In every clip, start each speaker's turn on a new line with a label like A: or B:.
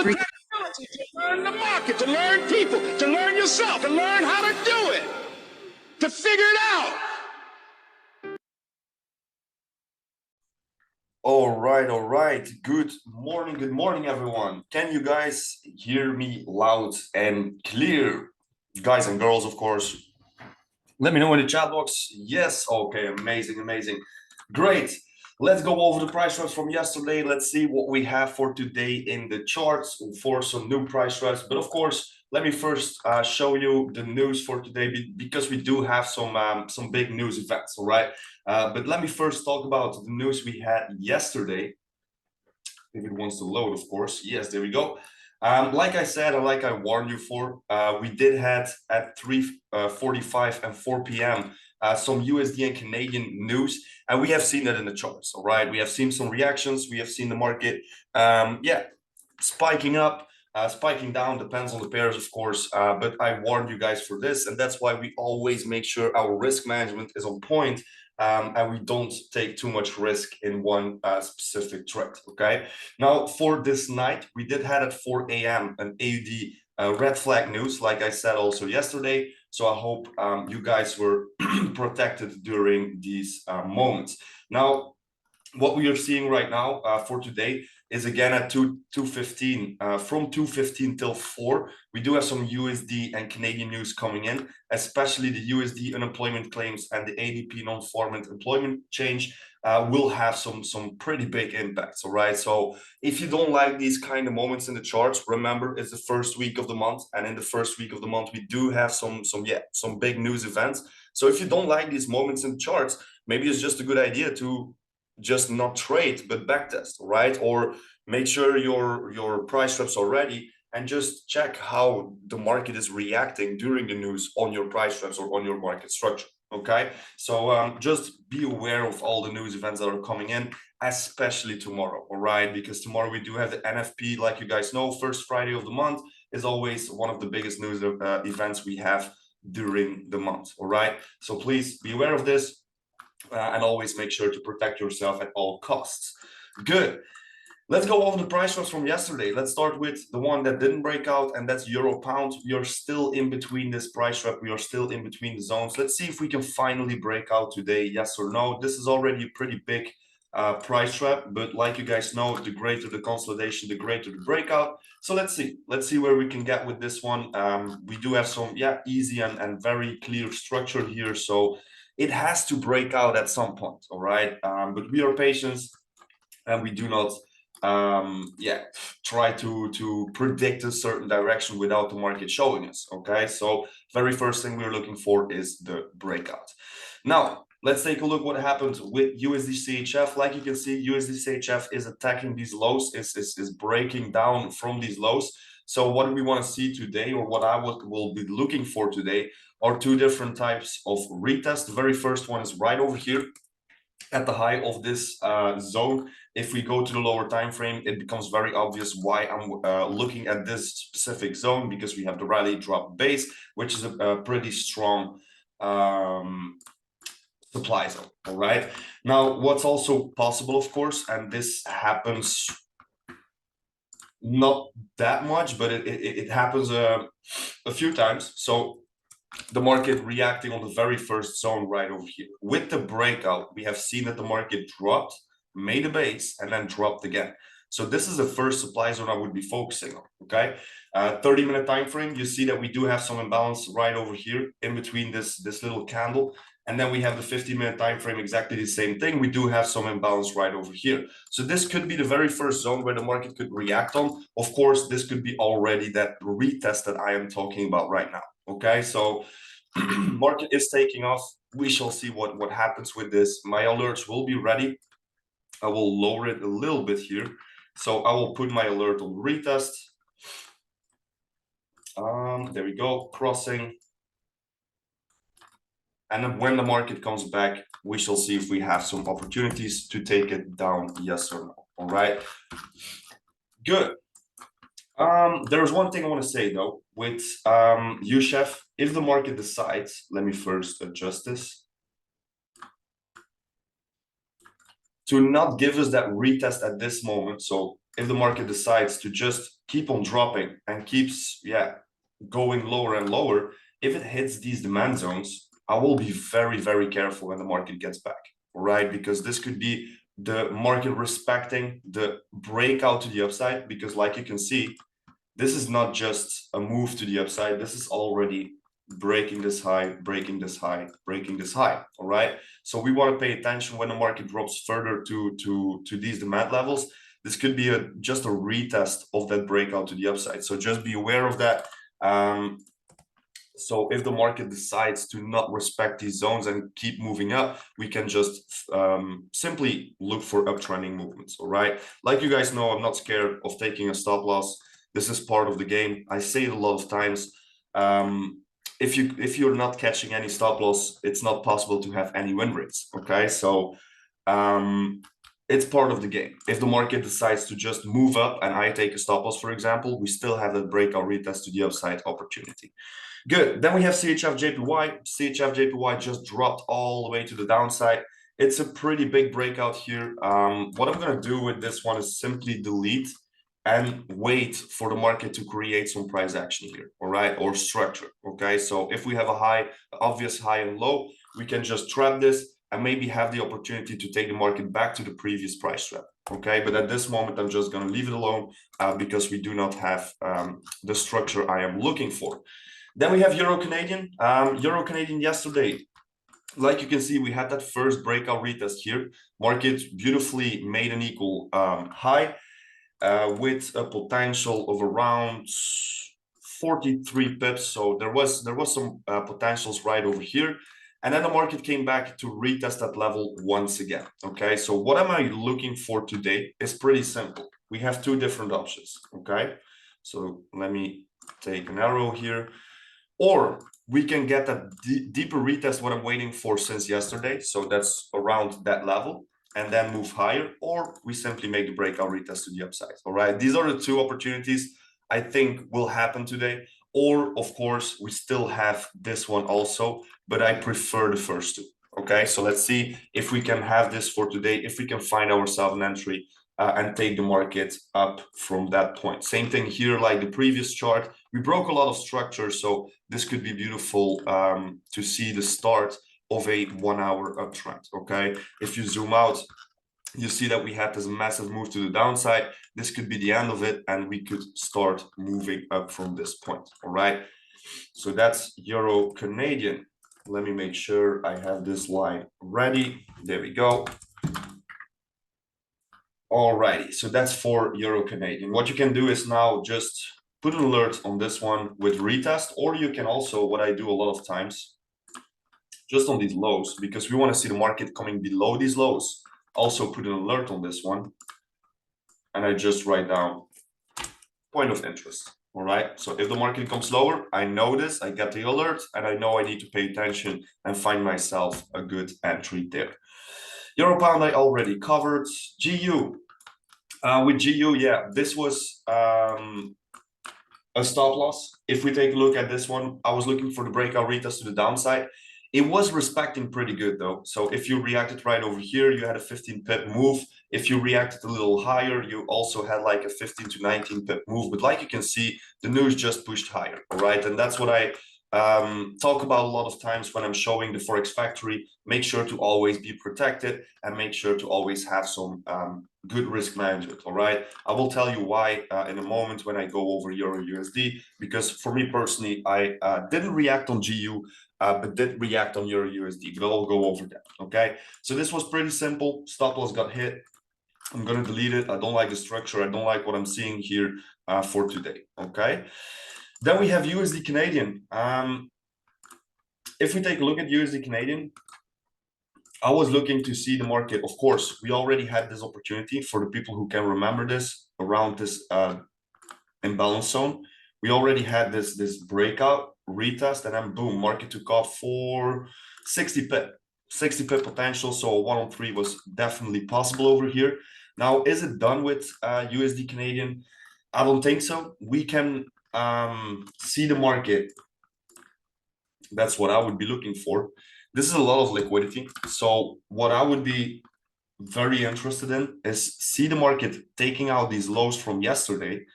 A: the technology, to learn the market, to learn people, to learn yourself, and learn how to do it, to figure it out.
B: All right. Good morning, everyone. Can you guys hear me loud and clear? Guys and girls, of course. Let me know in the chat box. Yes, okay, amazing. Great. Let's go over the price traps from yesterday. Let's see what we have for today in the charts for some new price traps. But of course, let me first show you the news for today because we do have some big news events, all right? But let me first talk about the news we had yesterday. If it wants to load, of course. Yes, there we go. Like I said, and like I warned you for, we did have at 3:45 and 4 p.m. Some USD and Canadian news, and we have seen that in the charts. All right, we have seen some reactions. We have seen the market, spiking up, spiking down. Depends on the pairs, of course. But I warned you guys for this, and that's why we always make sure our risk management is on point. And we don't take too much risk in one specific trade, okay? Now, for this night, we did have at 4 a.m. an AUD red flag news, like I said also yesterday. So I hope you guys were protected during these moments. Now, what we are seeing right now for today is again at 2:15. From 2:15 till 4, we do have some USD and Canadian news coming in, especially the USD unemployment claims and the ADP non-farm employment change will have some pretty big impacts. All right. So if you don't like these kind of moments in the charts, remember it's the first week of the month, and in the first week of the month we do have some big news events. So if you don't like these moments in the charts, maybe it's just a good idea to just not trade but backtest, right? Or make sure your price traps are ready and just check how the market is reacting during the news on your price traps or on your market structure. Okay, so just be aware of all the news events that are coming in, especially tomorrow. All right, because tomorrow we do have the NFP. Like you guys know, first Friday of the month is always one of the biggest news events we have during the month. All right, so please be aware of this. And always make sure to protect yourself at all costs. Good. Let's go over the price traps from yesterday. Let's start with the one that didn't break out, and that's euro pound. We are still in between this price trap. We are still in between the zones. Let's see if we can finally break out today, yes or no. This is already a pretty big price trap, but like you guys know, the greater the consolidation, the greater the breakout. So let's see where we can get with this one. We do have some easy and very clear structure here, so it has to break out at some point. All right, but we are patient and we do not try to predict a certain direction without the market showing us. Okay, so very first thing we're looking for is the breakout. Now let's take a look what happened with USD CHF. Like you can see, USD CHF is attacking these lows, is breaking down from these lows. So what we want to see today, or what I will be looking for today, are two different types of retest. The very first one is right over here at the high of this zone. If we go to the lower time frame, it becomes very obvious why I'm looking at this specific zone, because we have the rally drop base, which is a pretty strong supply zone. All right, now what's also possible, of course, and this happens not that much, but it happens a few times. So the market reacting on the very first zone right over here. With the breakout, we have seen that the market dropped, made a base, and then dropped again. So this is the first supply zone I would be focusing on. Okay, 30-minute time frame, you see that we do have some imbalance right over here in between this little candle. And then we have the 15-minute time frame, exactly the same thing. We do have some imbalance right over here. So this could be the very first zone where the market could react on. Of course, this could be already that retest that I am talking about right now. Okay, so market is taking off. We shall see what happens with this. My alerts will be ready. I will lower it a little bit here. So I will put my alert on retest. There we go, crossing. And then when the market comes back, we shall see if we have some opportunities to take it down, yes or no. All right, good. There's one thing I want to say though, with USHF, if the market decides, let me first adjust this, to not give us that retest at this moment. So if the market decides to just keep on dropping and keeps, going lower and lower, if it hits these demand zones, I will be very, very careful when the market gets back, right? Because this could be the market respecting the breakout to the upside, because like you can see, this is not just a move to the upside, this is already breaking this high, breaking this high, breaking this high. All right, so we want to pay attention when the market drops further to these demand levels. This could be just a retest of that breakout to the upside, so just be aware of that. So if the market decides to not respect these zones and keep moving up, we can just simply look for uptrending movements. All right, like you guys know, I'm not scared of taking a stop loss. This is part of the game. I say it a lot of times. If you're not catching any stop loss, it's not possible to have any win rates. Okay, so it's part of the game. If the market decides to just move up and I take a stop loss, for example, we still have that breakout retest to the upside opportunity. Good. Then we have CHF JPY. CHF JPY just dropped all the way to the downside. It's a pretty big breakout here. What I'm going to do with this one is simply delete and wait for the market to create some price action here, all right, or structure. Okay, so if we have a high, obvious high and low, we can just trap this and maybe have the opportunity to take the market back to the previous price trap. Okay, but at this moment, I'm just going to leave it alone because we do not have the structure I am looking for. Then we have Euro Canadian. Euro Canadian yesterday, like you can see, we had that first breakout retest here. Market beautifully made an equal high with a potential of around 43 pips. So there was some potentials right over here. And then the market came back to retest that level once again. Okay, so what am I looking for today? It's pretty simple. We have two different options. Okay, so let me take an arrow here. Or we can get a deeper retest, what I'm waiting for since yesterday. So that's around that level, and then move higher, or we simply make the breakout retest to the upside. All right, these are the two opportunities I think will happen today. Or of course, we still have this one also, but I prefer the first two. Okay, so let's see if we can have this for today, if we can find ourselves an entry and take the market up from that point. Same thing here, like the previous chart. We broke a lot of structure, so this could be beautiful to see the start of a 1 hour uptrend. Okay, if you zoom out, you see that we had this massive move to the downside. This could be the end of it, and we could start moving up from this point. All right, so that's Euro Canadian. Let me make sure I have this line ready. There we go. Alrighty, so that's for Euro Canadian. What you can do is now just put an alert on this one with retest, or you can also, what I do a lot of times, just on these lows, because we want to see the market coming below these lows, also put an alert on this one, and I just write down point of interest. All right, so if the market comes lower, I know this, I get the alert, and I know I need to pay attention and find myself a good entry there. Euro pound I already covered. GU. With GU, yeah, this was a stop loss. If we take a look at this one, I was looking for the breakout retest to the downside. It was respecting pretty good though. So if you reacted right over here, you had a 15 pip move. If you reacted a little higher, you also had like a 15 to 19 pip move. But like you can see, the news just pushed higher. All right, and that's what I talk about a lot of times when I'm showing the Forex Factory. Make sure to always be protected and make sure to always have some good risk management. All right, I will tell you why in a moment when I go over Euro USD, because for me personally, I didn't react on GU, but did react on Euro USD, but I'll go over that. Okay, so this was pretty simple. Stop loss got hit. I'm going to delete it. I don't like the structure. I don't like what I'm seeing here for today. Okay, then we have USD Canadian. If we take a look at USD Canadian, I was looking to see the market. Of course, we already had this opportunity for the people who can remember this around this imbalance zone. We already had this breakout retest, and then boom, market took off for 60 pip potential. So a 103 was definitely possible over here. Now, is it done with USD Canadian? I don't think so. We can see the market. That's what I would be looking for. This is a lot of liquidity. So what I would be very interested in is see the market taking out these lows from yesterday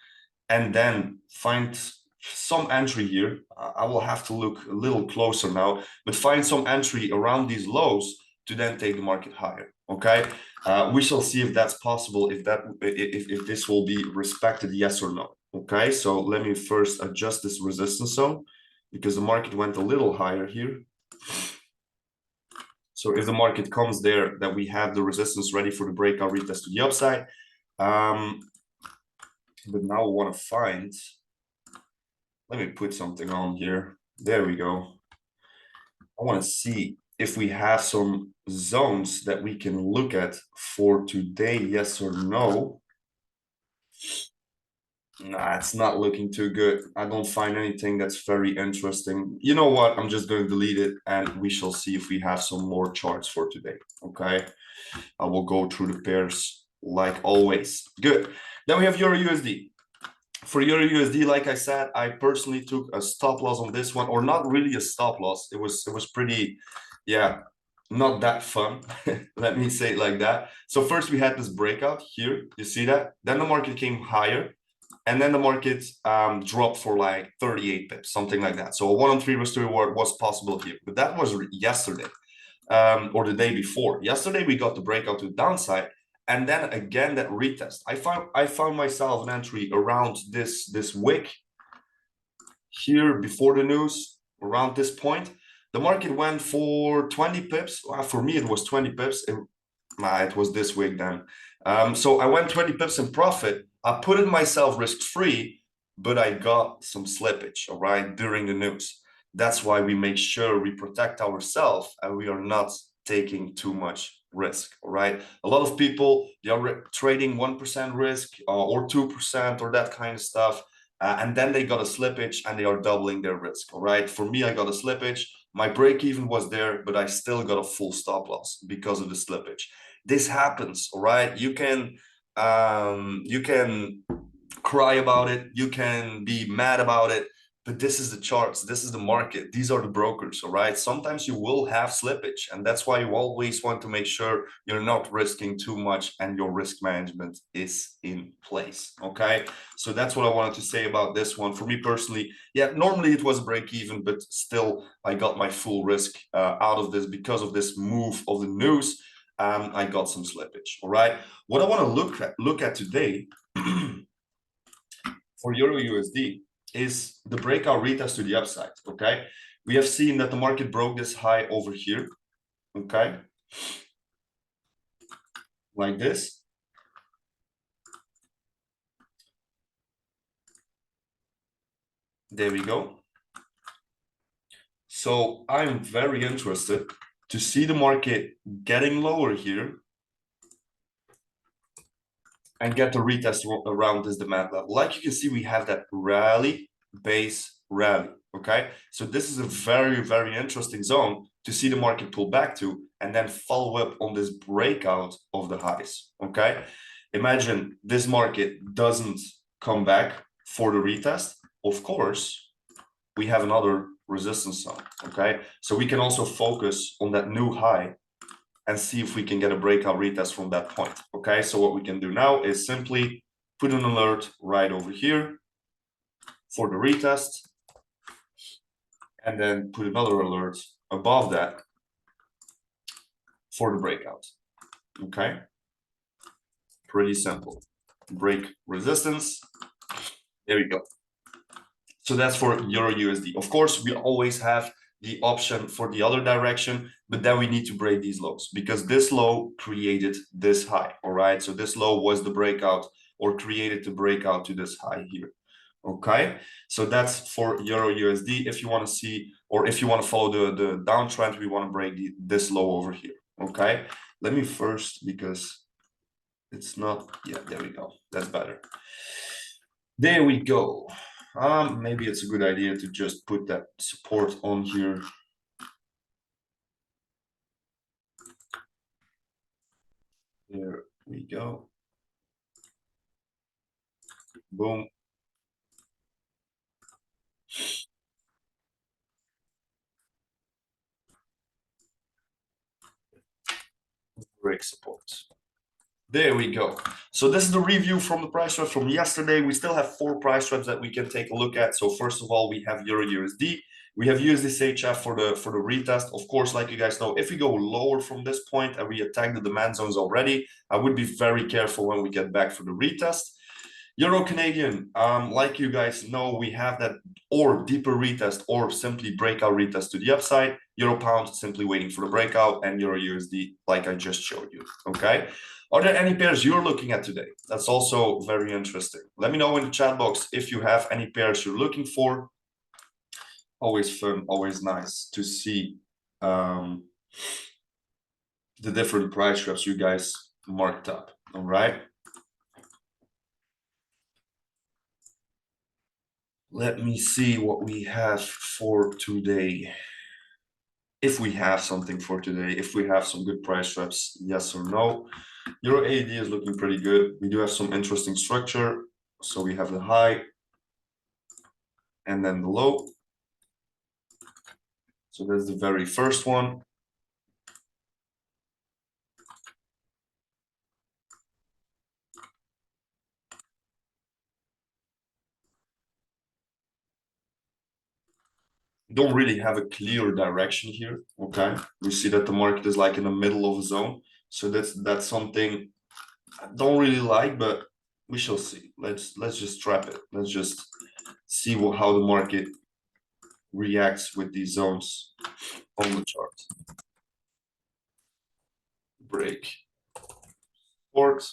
B: and then find some entry here. I will have to look a little closer now, but find some entry around these lows to then take the market higher. Okay, we shall see if that's possible, if this will be respected, yes or no. Okay, so let me first adjust this resistance zone because the market went a little higher here. So if the market comes there, that we have the resistance ready for the breakout retest to the upside. But now we want to find, let me put something on here. There we go. I want to see if we have some zones that we can look at for today, yes or no. Nah, it's not looking too good. I don't find anything that's very interesting. You know what? I'm just going to delete it and we shall see if we have some more charts for today. Okay. I will go through the pairs like always. Good. Then we have Euro USD. For Euro USD, like I said, I personally took a stop loss on this one, or not really a stop loss. It was pretty, yeah, not that fun. Let me say it like that. So first we had this breakout here. You see that? Then the market came higher. And then the market dropped for like 38 pips, something like that. So a 1-on-3 risk to reward was possible here. But that was yesterday or the day before. Yesterday, we got the breakout to the downside. And then again, that retest. I found myself an entry around this wick here before the news, around this point. The market went for 20 pips. For me, it was 20 pips. It was this wick then. So I went 20 pips in profit. I put it myself risk-free, but I got some slippage, all right, during the news. That's why we make sure we protect ourselves and we are not taking too much risk, all right? A lot of people, they are trading 1% risk or 2% or that kind of stuff. And then they got a slippage and they are doubling their risk, all right? For me, I got a slippage. My break even was there, but I still got a full stop loss because of the slippage. This happens, all right? You can cry about it, you can be mad about it, but this is the charts, this is the market, these are the brokers, all right? Sometimes you will have slippage, and that's why you always want to make sure you're not risking too much and your risk management is in place. Okay, so that's what I wanted to say about this one. For me personally, yeah, normally it was a break even, but still I got my full risk out of this because of this move of the news. I got some slippage. All right, what I want to look at today for Euro USD is the breakout retest to the upside. Okay, we have seen that the market broke this high over here. Okay, like this. There we go. So I'm very interested to see the market getting lower here and get the retest around this demand level. Like you can see, we have that rally, base, rally. Okay, so this is a very, very interesting zone to see the market pull back to and then follow up on this breakout of the highs. Okay, imagine this market doesn't come back for the retest. Of course, we have another resistance zone. Okay, so we can also focus on that new high and see if we can get a breakout retest from that point. Okay, so what we can do now is simply put an alert right over here for the retest, and then put another alert above that for the breakout. Okay, pretty simple. Break resistance. There we go. So that's for Euro USD. Of course, we always have the option for the other direction, but then we need to break these lows because this low created this high. All right, so this low was the breakout or created the breakout to this high here. Okay, so that's for Euro USD. If you want to see, or if you want to follow the downtrend, we want to break this low over here. Okay, let me first, because it's not, yeah, there we go, that's better. There we go. Maybe it's a good idea to just put that support on here. There we go. Boom. Break support. There we go. So this is the review from the price traps from yesterday. We still have 4 price traps that we can take a look at. So first of all, we have Euro USD. We have USD for the retest. Of course, like you guys know, if we go lower from this point and we attack the demand zones already, I would be very careful when we get back for the retest. Euro Canadian, like you guys know, we have that or deeper retest or simply breakout retest to the upside. Euro pound simply waiting for the breakout, and Euro USD, like I just showed you. Okay. Are there any pairs you're looking at today? That's also very interesting. Let me know in the chat box if you have any pairs you're looking for. Always fun, always nice to see the different price traps you guys marked up. All right. Let me see what we have for today. If we have something for today, if we have some good price traps, yes or no. Euro AED is looking pretty good. We do have some interesting structure. So we have the high and then the low. So that's the very first one. Don't really have a clear direction here. Okay, we see that the market is like in the middle of a zone. So that's something I don't really like, but we shall see. Let's just trap it. Let's just see how the market reacts with these zones on the chart. Break support,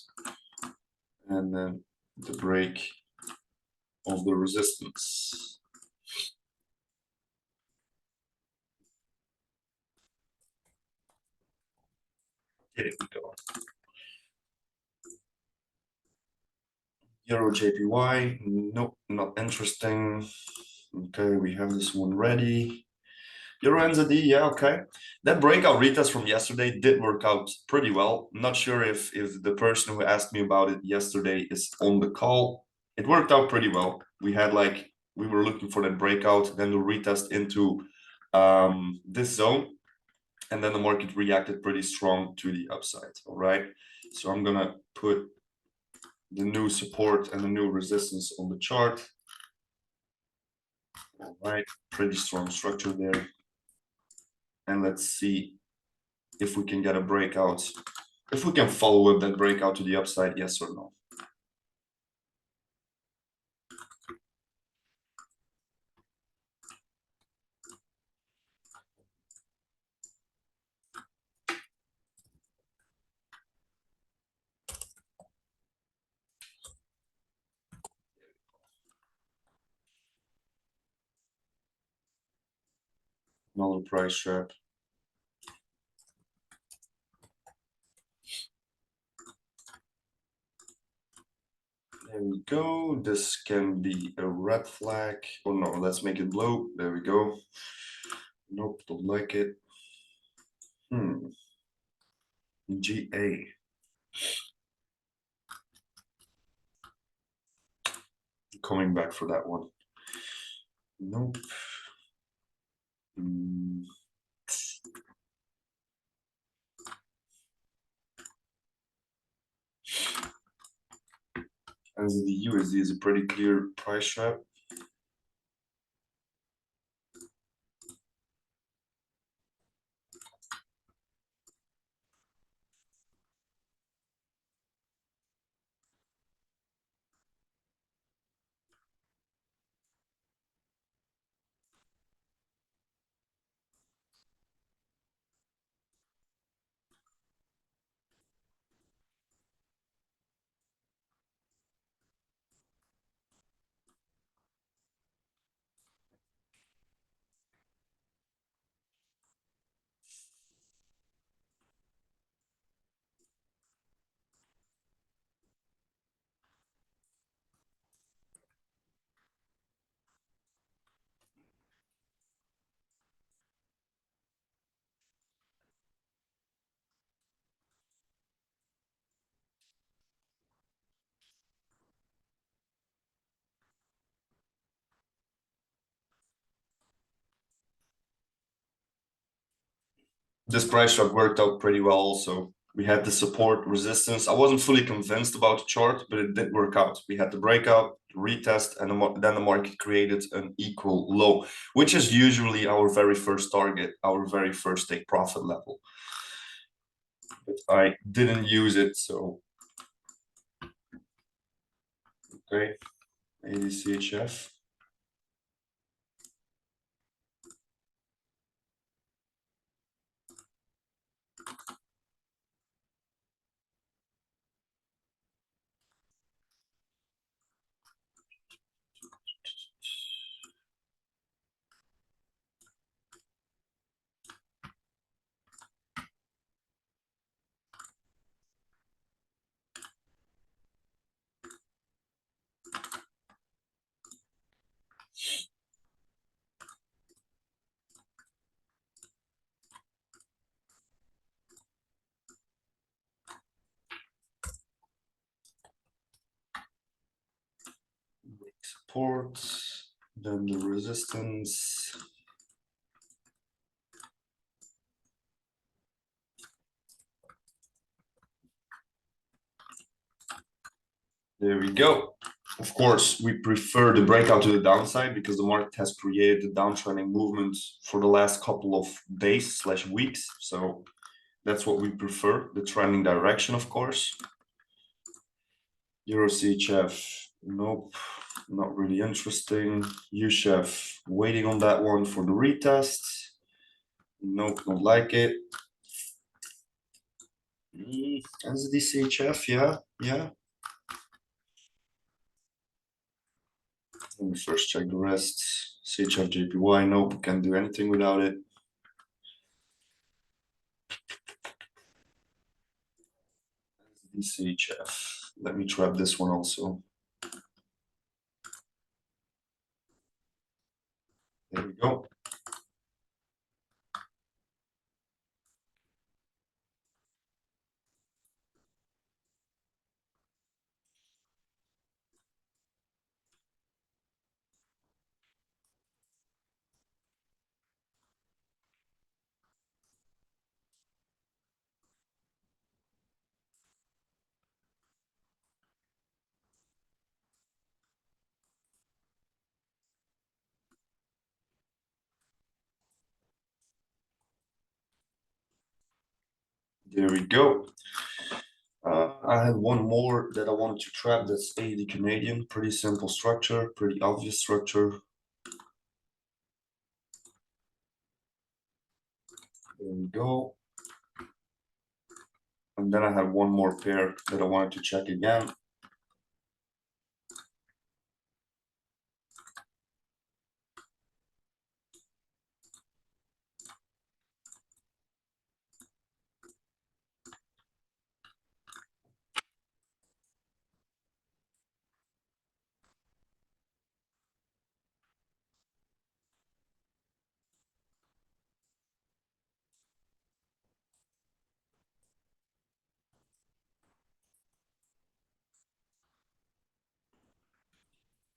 B: and then the break of the resistance. Here we go. Euro JPY, nope, not interesting. Okay, we have this one ready. Euro NZD, yeah, okay. That breakout retest from yesterday did work out pretty well. I'm not sure if the person who asked me about it yesterday is on the call. It worked out pretty well. We were looking for that breakout, then the retest into this zone, and then the market reacted pretty strong to the upside. All right, so I'm gonna put the new support and the new resistance on the chart. All right, pretty strong structure there. And let's see if we can get a breakout, if we can follow up that breakout to the upside, yes or no. Another price trap. There we go. This can be a red flag. Oh no, let's make it blue. There we go. Nope, don't like it. GA. Coming back for that one. Nope. As the USD is a pretty clear price trap. This price trap worked out pretty well also. We had the support resistance. I wasn't fully convinced about the chart, but it did work out. We had the breakout, retest, and then the market created an equal low, which is usually our very first target, our very first take profit level. But I didn't use it, so okay. ADCHF. Support, then the resistance. There we go. Of course, we prefer the breakout to the downside because the market has created the downtrending movement for the last couple of days/weeks. So that's what we prefer, the trending direction, of course. Euro CHF, nope, not really interesting. USHF, waiting on that one for the retest. Nope, don't like it. SDCHF, yeah. Let me first check the rest. CHF JPY, nope, can't do anything without it. SDCHF, let me trap this one also. There we go. There we go. I had one more that I wanted to trap. That's 80 Canadian. Pretty simple structure, pretty obvious structure. There we go. And then I have one more pair that I wanted to check again.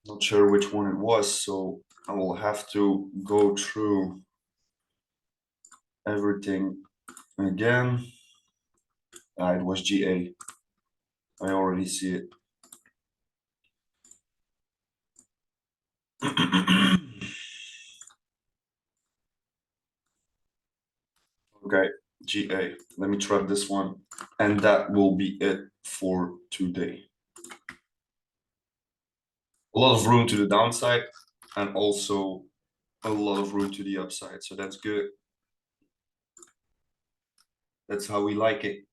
B: Not sure which one it was, so I will have to go through everything again. It was GA. I already see it. Okay, GA. Let me trap this one. And that will be it for today. A lot of room to the downside and also a lot of room to the upside. So that's good. That's how we like it.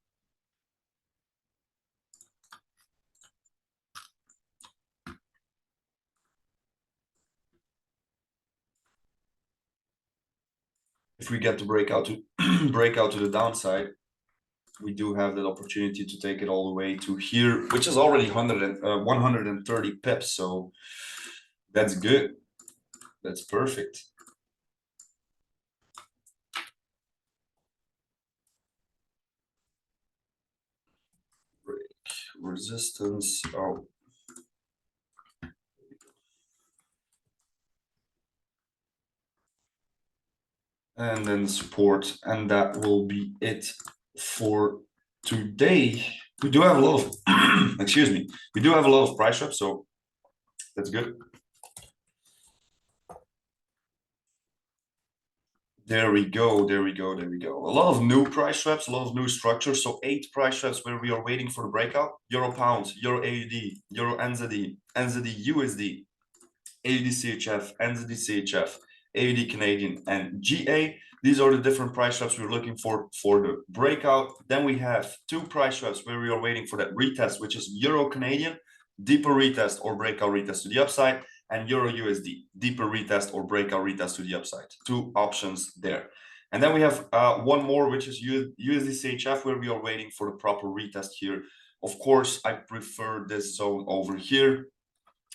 B: If we get to breakout to breakout to the downside, we do have that opportunity to take it all the way to here, which is already 130 pips. So that's good. That's perfect. Break resistance. Oh. And then support, and that will be it for today we do have a lot of excuse me, we do have a lot of price traps, so that's good. There we go, there we go, there we go. A lot of new price traps, a lot of new structures. So 8 price traps where we are waiting for the breakout. Euro pound, Euro AUD, Euro NZD, NZD USD, AUD CHF, NZD CHF, AUD Canadian, and GA. These are the different price traps we're looking for the breakout. Then we have 2 price traps where we are waiting for that retest, which is Euro Canadian, deeper retest or breakout retest to the upside, and Euro USD, deeper retest or breakout retest to the upside. 2 options there. And then we have one more, which is USD CHF, where we are waiting for the proper retest here. Of course, I prefer this zone over here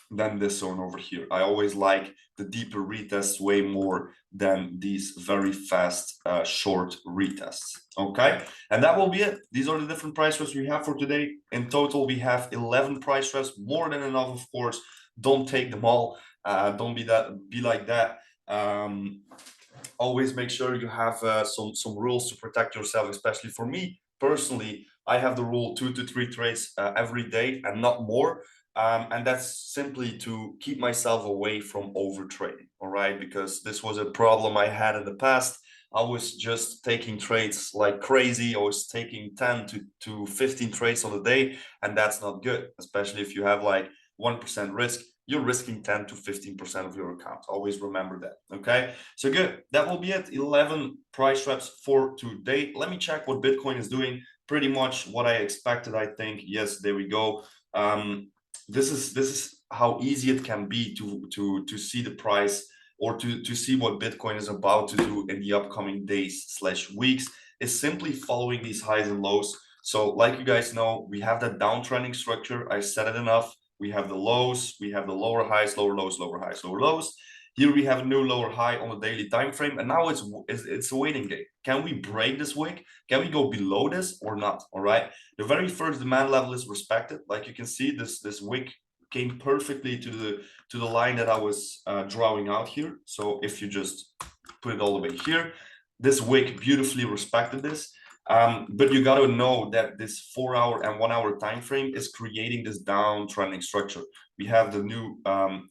B: than this zone over here. I always like the deeper retests way more than these very fast short retests. Okay, and that will be it. These are the different price traps we have for today. In total, we have 11 price traps, more than enough, of course. Don't take them all. Don't be like that. Always make sure you have some rules to protect yourself, especially for me personally. I have the rule 2 to 3 trades every day and not more. And that's simply to keep myself away from over trading, all right? Because this was a problem I had in the past. I was just taking trades like crazy. I was taking 10 to 15 trades on a day, and that's not good, especially if you have like 1% risk. You're risking 10 to 15% of your account. Always remember that, okay? So good, that will be it. 11 price traps for today. Let me check what Bitcoin is doing. Pretty much what I expected, I think. Yes, there we go. This is how easy it can be to see the price or to see what Bitcoin is about to do in the upcoming days / weeks, is simply following these highs and lows. So like you guys know, we have that downtrending structure. I said it enough. We have the lows, we have the lower highs, lower lows, lower highs, lower lows. Here we have a new lower high on the daily time frame, and now it's a waiting game. Can we break this wick? Can we go below this or not? All right. The very first demand level is respected. Like you can see, this wick came perfectly to the line that I was drawing out here. So if you just put it all the way here, this wick beautifully respected this. But you got to know that this 4-hour and 1-hour time frame is creating this downtrending structure. We have the new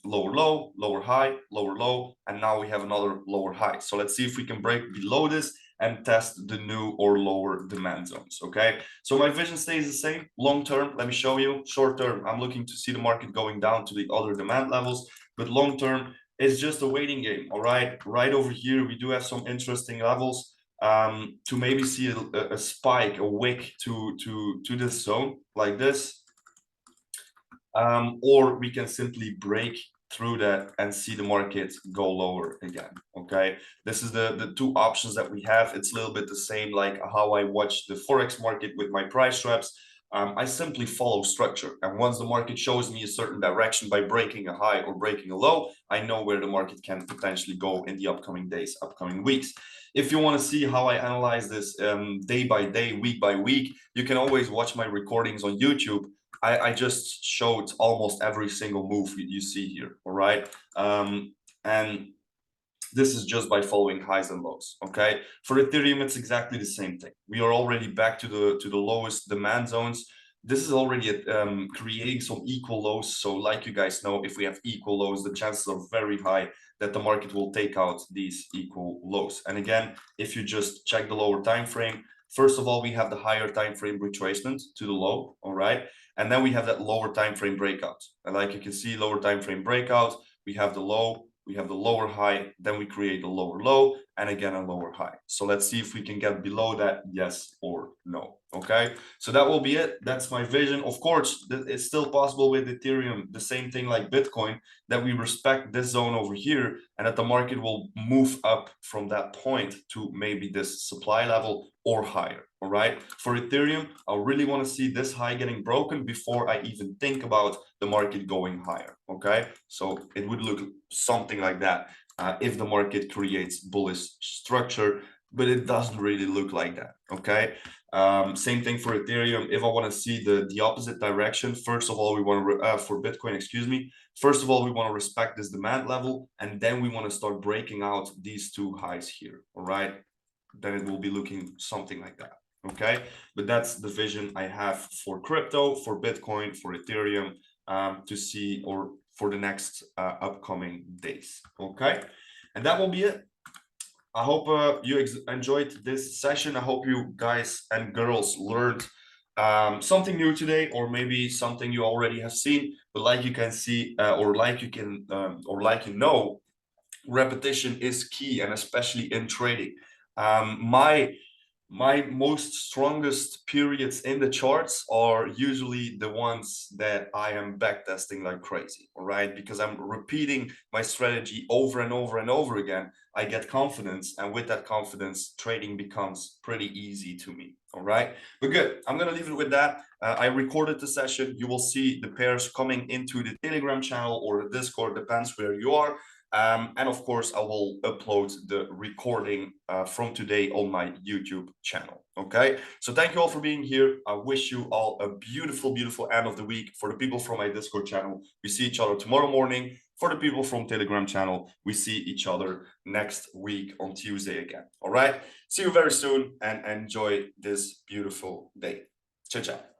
B: lower low, lower high, lower low, and now we have another lower high. So let's see if we can break below this and test the new or lower demand zones. Okay, so my vision stays the same. Long term, let me show you. Short term, I'm looking to see the market going down to the other demand levels, but long term, it's just a waiting game. All right, right over here, we do have some interesting levels to maybe see a spike, a wick to this zone like this, or we can simply break through that and see the market go lower again. Okay, this is the 2 options that we have. It's a little bit the same like how I watch the Forex market with my price traps. I simply follow structure, and once the market shows me a certain direction by breaking a high or breaking a low, I know where the market can potentially go in the upcoming days, upcoming weeks. If you want to see how I analyze this day by day, week by week, you can always watch my recordings on YouTube. I just showed almost every single move you see here, all right? And this is just by following highs and lows. Okay, for Ethereum, it's exactly the same thing. We are already back to the lowest demand zones. This is already creating some equal lows. So like you guys know, if we have equal lows, the chances are very high that the market will take out these equal lows. And again, if you just check the lower time frame, first of all, we have the higher time frame retracement to the low, all right? And then we have that lower time frame breakout. And like you can see, lower time frame breakout, we have the low, we have the lower high, then we create a lower low, and again a lower high. So let's see if we can get below that, yes or no. Okay, so that will be it. That's my vision. Of course, it's still possible with Ethereum, the same thing like Bitcoin, that we respect this zone over here and that the market will move up from that point to maybe this supply level or higher. All right, for Ethereum, I really want to see this high getting broken before I even think about the market going higher. Okay, so it would look something like that if the market creates bullish structure, but it doesn't really look like that. Okay, same thing for Ethereum. If I want to see the opposite direction, first of all, we want to for Bitcoin, excuse me, first of all, we want to respect this demand level, and then we want to start breaking out these 2 highs here. All right, then it will be looking something like that. okay? But that's the vision I have for crypto, for Bitcoin, for Ethereum, to see, or for the next upcoming days, okay? And that will be it. I hope you enjoyed this session. I hope you guys and girls learned something new today, or maybe something you already have seen. But like you can see, or like you can, or like you know, repetition is key, and especially in trading. My most strongest periods in the charts are usually the ones that I am backtesting like crazy, all right? Because I'm repeating my strategy over and over and over again. I get confidence, and with that confidence, trading becomes pretty easy to me, all right? But good, I'm gonna leave it with that. I recorded the session. You will see the pairs coming into the Telegram channel or the Discord, depends where you are. And of course, I will upload the recording from today on my YouTube channel. Okay, so thank you all for being here. I wish you all a beautiful, beautiful end of the week. For the people from my Discord channel, we see each other tomorrow morning. For the people from Telegram channel, we see each other next week on Tuesday again. All right, see you very soon and enjoy this beautiful day. Ciao, ciao.